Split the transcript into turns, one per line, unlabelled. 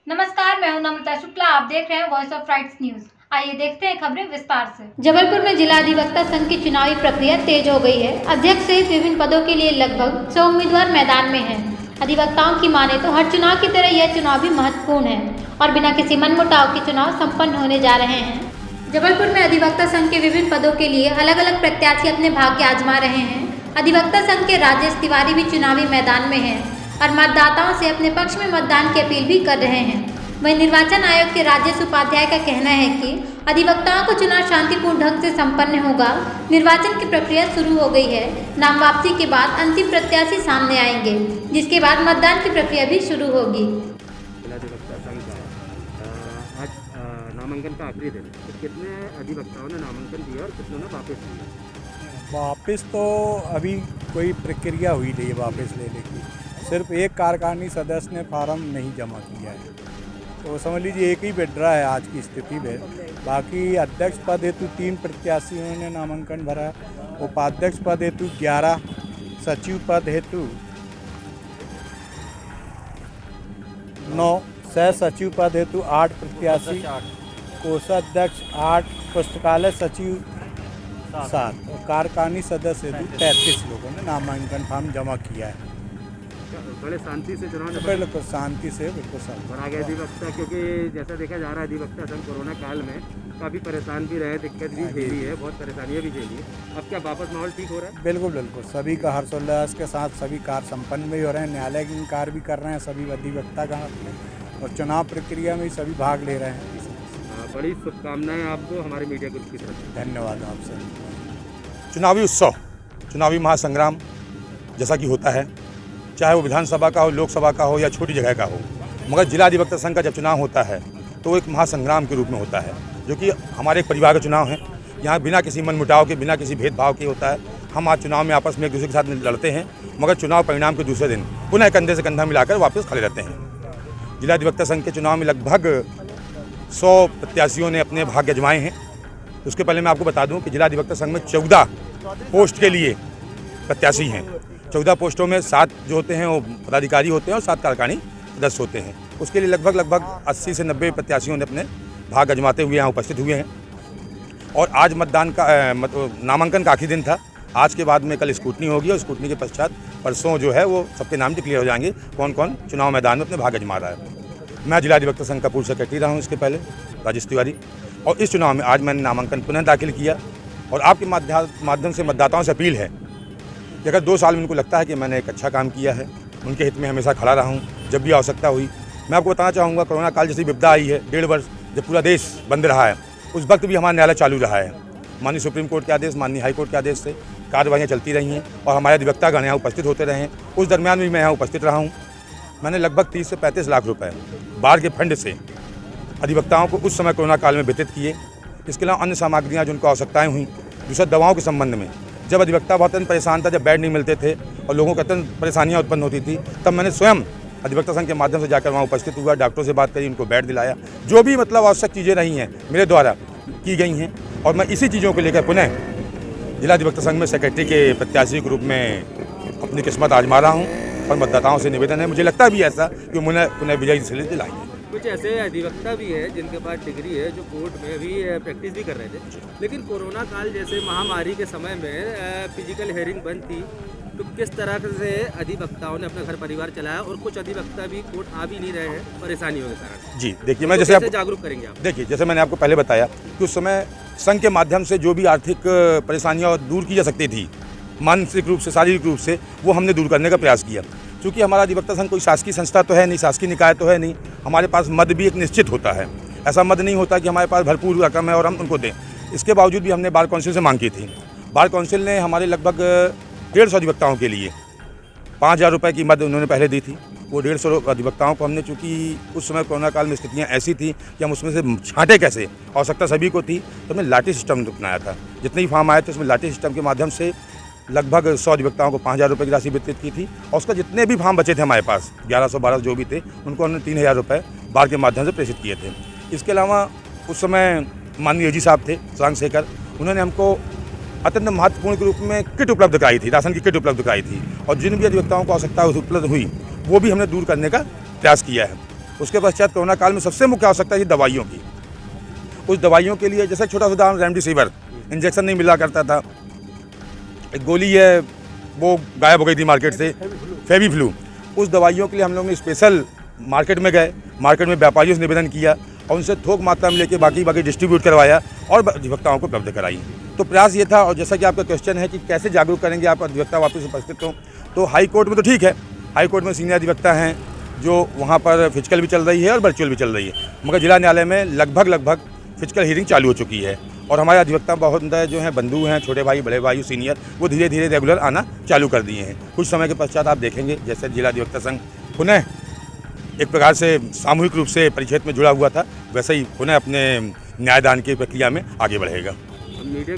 नमस्कार, मैं हूं नम्रता शुक्ला। आप देख रहे हैं वॉइस ऑफ राइट्स न्यूज। आइए देखते हैं खबरें विस्तार से। जबलपुर में जिला अधिवक्ता संघ की चुनावी प्रक्रिया तेज हो गई है। अध्यक्ष सहित विभिन्न पदों के लिए लगभग 100 उम्मीदवार मैदान में हैं। अधिवक्ताओं की माने तो हर चुनाव की तरह यह चुनाव भी महत्वपूर्ण है और बिना किसी मनमुटाव के चुनाव संपन्न होने जा रहे हैं। जबलपुर में अधिवक्ता संघ के विभिन्न पदों के लिए अलग अलग प्रत्याशी अपने भाग्य आजमा रहे हैं। अधिवक्ता संघ के राजेश तिवारी भी चुनावी मैदान में हैं और मतदाताओं से अपने पक्ष में मतदान की अपील भी कर रहे हैं। वहीं निर्वाचन आयोग के राजेश उपाध्याय का कहना है कि अधिवक्ताओं को चुनाव शांतिपूर्ण ढंग से संपन्न होगा। निर्वाचन की प्रक्रिया शुरू हो गई है। नाम वापसी के बाद अंतिम प्रत्याशी सामने आएंगे, जिसके बाद मतदान की प्रक्रिया भी शुरू होगी।
आज नामांकन का आखिरी दिन, तो कितने अधिवक्ताओं ने नामांकन दिया और कितनों ने वापस लिया?
वापस तो अभी कोई प्रक्रिया हुई नहीं है वापस लेने की। सिर्फ एक कार्यकारिणी सदस्य ने फार्म नहीं जमा किया है, तो समझ लीजिए एक ही विड्रा है आज की स्थिति में। बाकी अध्यक्ष पद हेतु 3 प्रत्याशियों ने नामांकन भरा, उपाध्यक्ष पद हेतु 11, सचिव पद हेतु 9, सह सचिव पद हेतु 8 प्रत्याशी, कोषाध्यक्ष 8, पुस्तकालय सचिव 7 और कार्यकारिणी सदस्य हेतु 33 लोगों ने नामांकन फॉर्म जमा किया है।
बड़े शांति से चुनाव
बिल्कुल शांति से, बिल्कुल शांति।
और आगे अधिवक्ता, क्योंकि जैसा देखा जा रहा है अधिवक्ता संघ कोरोना काल में काफ़ी परेशान भी रहे, दिक्कत भी झेली है, बहुत परेशानियाँ भी झेली है। अब क्या वापस माहौल ठीक हो रहा है?
बिल्कुल बिल्कुल, सभी का हर्षोल्लास के साथ सभी कार्य संपन्न भी हो रहे हैं। न्यायालय के कार्य भी कर रहे हैं सभी अधिवक्ता का, और चुनाव प्रक्रिया में सभी भाग ले रहे हैं।
बड़ी शुभकामनाएं आपको हमारे मीडिया ग्रुप की तरफ से।
धन्यवाद आपसे।
चुनावी उत्सव, चुनावी महासंग्राम जैसा कि होता है, चाहे वो विधानसभा का हो, लोकसभा का हो या छोटी जगह का हो, मगर जिला अधिवक्ता संघ का जब चुनाव होता है तो एक महासंग्राम के रूप में होता है, जो कि हमारे एक परिवार का चुनाव है। यहाँ बिना किसी मनमुटाव के, बिना किसी भेदभाव के होता है। हम आज चुनाव में आपस में एक दूसरे के साथ लड़ते हैं, मगर चुनाव परिणाम के दूसरे दिन पुनः कंधे से कंधा मिलाकर वापस खड़े रहते हैं। जिला अधिवक्ता संघ के चुनाव में लगभग 100 प्रत्याशियों ने अपने भाग्य आजमाए हैं। उसके पहले मैं आपको बता दूं कि जिला अधिवक्ता संघ में 14 पोस्ट के लिए प्रत्याशी हैं। 14 पोस्टों में 7 जो होते हैं वो पदाधिकारी होते हैं और 7 कार्यकारिणी सदस्य होते हैं। उसके लिए लगभग 80 से 90 प्रत्याशियों ने अपने भाग आजमाते हुए यहाँ उपस्थित हुए हैं। और आज मतदान का नामांकन का आखिरी दिन था। आज के बाद में कल स्क्रूटनी होगी और स्क्रूटनी के पश्चात परसों जो है वो सबके नाम डिक्लेयर हो जाएंगे, कौन कौन चुनाव मैदान में अपने भाग आजमा रहा है। मैं जिला अधिवक्ता संघ का पूर्व सेक्रेटरी रहा हूँ इसके पहले, राजेश तिवारी, और इस चुनाव में आज मैंने नामांकन पुनः दाखिल किया। और आपके माध्यम से मतदाताओं से अपील है कि अगर 2 साल में उनको लगता है कि मैंने एक अच्छा काम किया है, उनके हित में हमेशा खड़ा रहा हूँ जब भी आवश्यकता हुई। मैं आपको बताना चाहूँगा, कोरोना काल जैसी विपदा आई है, 1.5 वर्ष जब पूरा देश बंद रहा है, उस वक्त भी हमारा न्यायालय चालू रहा है। माननीय सुप्रीम कोर्ट के आदेश, माननीय हाई कोर्ट के आदेश से कार्यवाहियाँ चलती रही हैं और हमारे अधिवक्तागण यहाँ उपस्थित होते रहे हैं। उस दरमियान भी मैं यहाँ उपस्थित रहा हूँ। मैंने लगभग 30 से 35 लाख रुपए बाढ़ के फंड से अधिवक्ताओं को उस समय कोरोना काल में वितरित किए। इसके अलावा अन्य सामग्रियाँ जो उनको आवश्यकताएँ हुई, दूसरा दवाओं के संबंध में, जब अधिवक्ता बहुत परेशान था, जब बेड नहीं मिलते थे और लोगों को अत्यंत परेशानियाँ उत्पन्न होती थी, तब मैंने स्वयं अधिवक्ता संघ के माध्यम से जाकर वहाँ उपस्थित हुआ, डॉक्टरों से बात करी, उनको बेड दिलाया। जो भी मतलब आवश्यक चीज़ें रही हैं मेरे द्वारा की गई हैं, और मैं इसी चीज़ों को लेकर पुनः जिला अधिवक्ता संघ में सेक्रेटरी के प्रत्याशी के रूप में अपनी किस्मत आजमा रहा हूँ। और मतदाताओं से निवेदन है, मुझे लगता भी ऐसा कि पुनः विजयी से दिलाएंगे।
कुछ ऐसे अधिवक्ता भी है जिनके पास डिग्री है, जो कोर्ट में भी प्रैक्टिस भी कर रहे थे, लेकिन कोरोना काल जैसे महामारी के समय में फिजिकल हेयरिंग बंद थी, तो किस तरह से अधिवक्ताओं ने अपना घर परिवार चलाया, और कुछ अधिवक्ता भी कोर्ट आ भी नहीं रहे हैं परेशानियों के कारण।
जी देखिए, मैं जैसे आप
जागरूक करेंगे आप?
देखिए, जैसे मैंने आपको पहले बताया कि उस समय संघ के माध्यम से जो भी आर्थिक परेशानियाँ दूर की जा सकती थी, मानसिक रूप से, शारीरिक रूप से, वो हमने दूर करने का प्रयास किया। क्योंकि हमारा अधिवक्ता संघ कोई शासकीय संस्था तो है नहीं, शासकीय निकाय तो है नहीं। हमारे पास मद भी एक निश्चित होता है। ऐसा मद नहीं होता कि हमारे पास भरपूर रकम है और हम उनको दें। इसके बावजूद भी हमने बार काउंसिल से मांग की थी। बार काउंसिल ने हमारे लगभग 150 अधिवक्ताओं के लिए 5000 रुपये की मद उन्होंने पहले दी थी। वो 150 अधिवक्ताओं को हमने, चूँकि उस समय कोरोना काल में स्थितियाँ ऐसी थी कि हम उसमें से छाँटे कैसे, आवश्यकता सभी को थी, तो हमने लाठी सिस्टम अपनाया था। जितने भी फॉर्म आए थे उसमें लाठी सिस्टम के माध्यम से लगभग 100 अधिवक्ताओं को 5000 रुपये की राशि वितरित की थी। और उसका जितने भी फॉर्म बचे थे हमारे पास, 1112 जो भी थे, उनको हमने 3000 रुपये बाढ़ के माध्यम से प्रेषित किए थे। इसके अलावा उस समय माननीय एजी साहब थे सुरांग शेखर, उन्होंने हमको अत्यंत महत्वपूर्ण के रूप में किट उपलब्ध कराई थी, राशन की किट उपलब्ध कराई थी। और जिन भी अधिवक्ताओं को आवश्यकता उपलब्ध हुई वो भी हमने दूर करने का प्रयास किया है। उसके पश्चात कोरोना काल में सबसे मुख्य आवश्यकता है दवाइयों की। उस दवाइयों के लिए जैसे छोटा सा उदाहरण, रेमडेसिविर इंजेक्शन नहीं मिला करता था, एक गोली है वो गायब हो गई थी मार्केट से, फेविफ्लू। उस दवाइयों के लिए हम लोग ने स्पेशल मार्केट में गए, मार्केट में व्यापारियों से निवेदन किया और उनसे थोक मात्रा में लेके बाकी डिस्ट्रीब्यूट करवाया और अधिवक्ताओं को उपलब्ध कराई। तो प्रयास ये था। और जैसा कि आपका क्वेश्चन है कि कैसे जागरूक करेंगे आप अधिवक्ता वापस उपस्थित हों, तो हाई कोर्ट में तो ठीक है, हाई कोर्ट में सीनियर अधिवक्ता हैं जो वहाँ पर फिजिकल भी चल रही है और वर्चुअल भी चल रही है, मगर जिला न्यायालय में लगभग फिजिकल हियरिंग चालू हो चुकी है। और हमारे अधिवक्ता बहुत जो हैं बंधु हैं, छोटे भाई, बड़े भाई, सीनियर, वो धीरे धीरे रेगुलर आना चालू कर दिए हैं। कुछ समय के पश्चात आप देखेंगे जैसे जिला अधिवक्ता संघ पुनः एक प्रकार से सामूहिक रूप से परिक्षेत्र में जुड़ा हुआ था, वैसे ही पुनः अपने न्यायदान की प्रक्रिया में आगे बढ़ेगा।
मीडिया